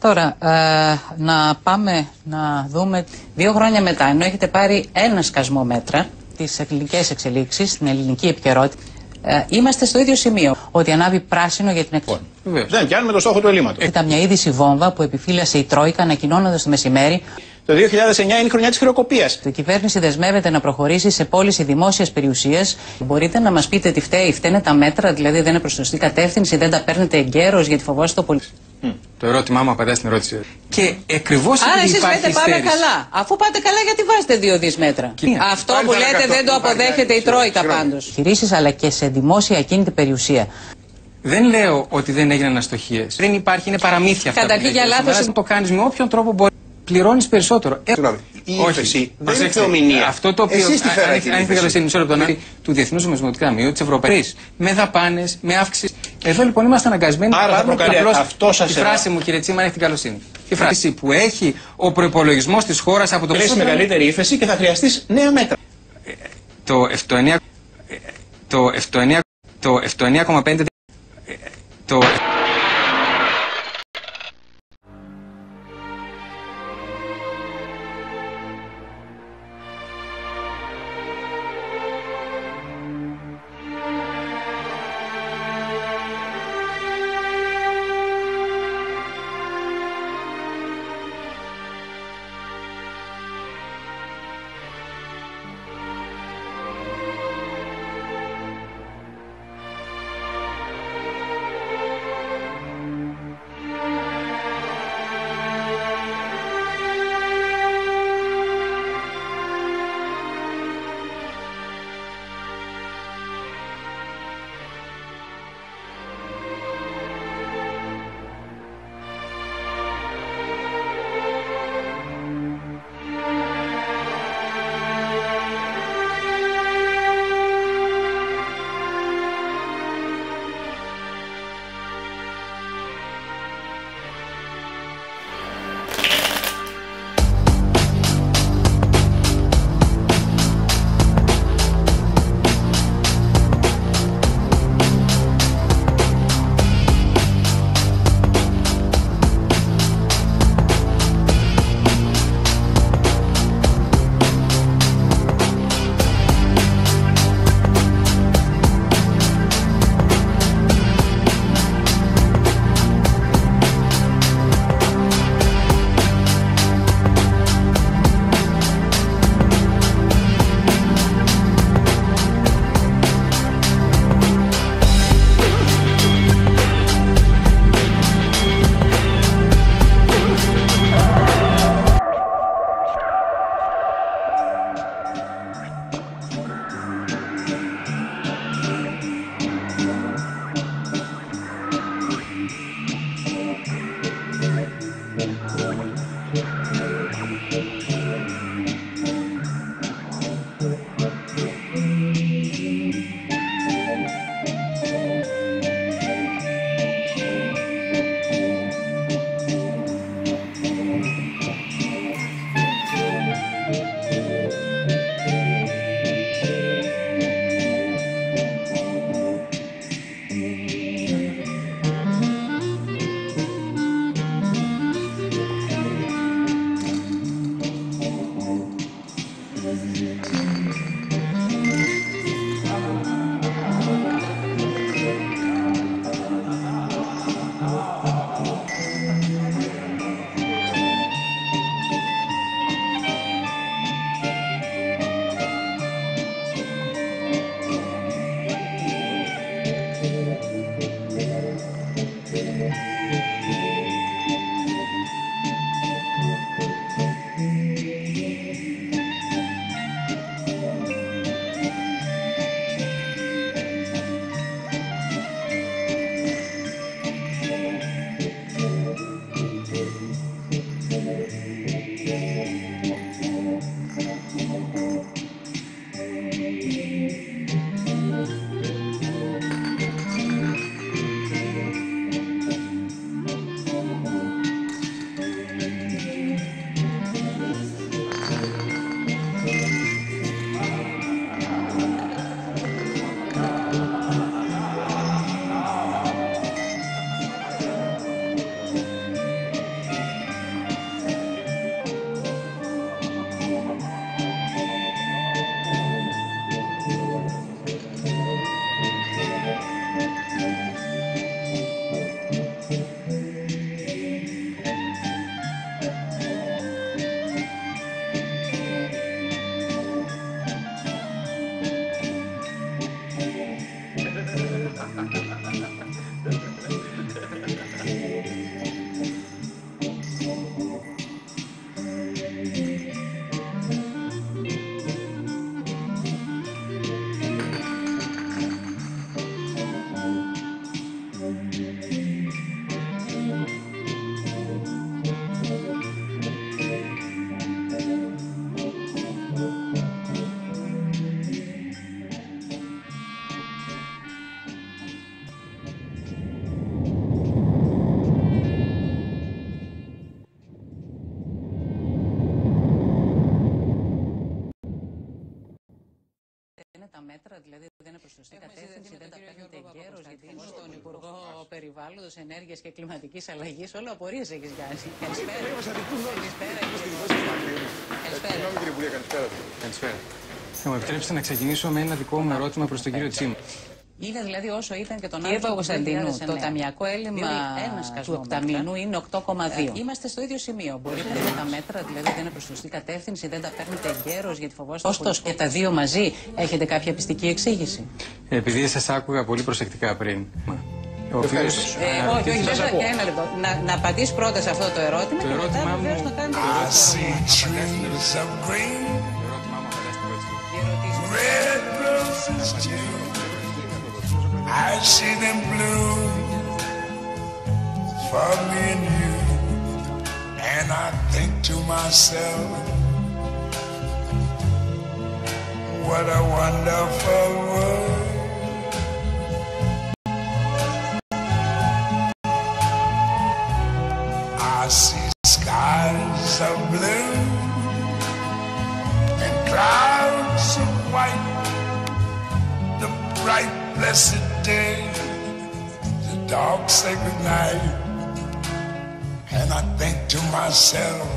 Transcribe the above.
Τώρα, να πάμε να δούμε 2 χρόνια μετά, ενώ έχετε πάρει ένα σκασμό μέτρα, τις ελληνικές εξελίξεις, την ελληνική επικαιρότητα, είμαστε στο ίδιο σημείο, ότι ανάβει πράσινο για την εκπομπή. Δεν πιάνουμε το στόχο του ελλείμματος. Ήταν μια είδηση βόμβα που επιφύλασε η Τρόικα, ανακοινώνοντας το μεσημέρι. Το 2009 είναι η χρονιά της χρεοκοπίας. Η κυβέρνηση δεσμεύεται να προχωρήσει σε πώληση δημόσιας περιουσίας. Μπορείτε να μας πείτε τι φταίει, φταίνε τα μέτρα, δηλαδή δεν είναι προς σωστή κατεύθυνση, δεν τα παίρνετε εγκαίρως γιατί φοβάστε το πολύ. Το ερώτημά μου απαντά στην ερώτηση. Και ακριβώς άρα επειδή εσείς υπάρχει λέτε πάμε καλά. Αφού πάτε καλά, γιατί βάζετε 2 δις μέτρα. Αυτό που λέτε δεν το αποδέχεται η Τρόικα πάντως. Χειρίσεις αλλά και σε δημόσια ακίνητη περιουσία. Δεν λέω ότι δεν έγιναν αστοχίες. Δεν υπάρχει, είναι παραμύθια αυτά. Καταρχήν για λάθος. Το κάνεις με όποιον τρόπο μπορεί. Πληρώνεις περισσότερο. Η ύφεση δεν είναι θεομηνία. Αυτό το οποίο. Αν έχετε καλοσύνη, μισό λεπτό, του Διεθνούς Νομισματικού Ταμείου, της Ευρωπαϊκής, με δαπάνες, με αύξηση. Εδώ λοιπόν είμαστε αναγκασμένοι να πάρουμε απλώς τη φράση μου, κύριε Τσίμα, αν έχετε καλοσύνη. Η φράση που έχει ο προϋπολογισμός της χώρας από το πλαίσιο. Μεγαλύτερη ύφεση και θα χρειαστείς νέα μέτρα. Το 9,5. τα μέτρα δηλαδή δεν είναι προς σωστή κατεύθυνση, δεν τα παίρνετε εγκαίρως, γιατί στον Υπουργό Περιβάλλοντος, Ενέργειας και Κλιματικής Αλλαγής όλο απορίες έχεις κάνει. Καλησπέρα. Καλησπέρα. Θα μου επιτρέψετε να ξεκινήσω με ένα δικό μου ερώτημα προς τον κύριο Τσίμη. Είδα δηλαδή όσο ήταν και τον Άρθρο Κωνσταντίνου, το ταμιακό έλλειμμα του οκταμήνου είναι 8,2. Είμαστε στο ίδιο σημείο. Μπορείτε να τα μέτρα, δηλαδή δεν είναι προς σωστή κατεύθυνση, δεν τα παίρνετε εγκαίρως γιατί φοβάστε. Ωστόσο και τα δύο μαζί έχετε κάποια πιστική εξήγηση? Επειδή σας άκουγα πολύ προσεκτικά πριν. Όχι, και ένα λεπτό. Να απαντήσει πρώτα σε αυτό το ερώτημα και μετά βεβαίως να κάνετε I see them bloom for me and you, and I think to myself, what a wonderful world. I see skies of blue and clouds of white, the bright blessed day, the dark sacred night, and I think to myself,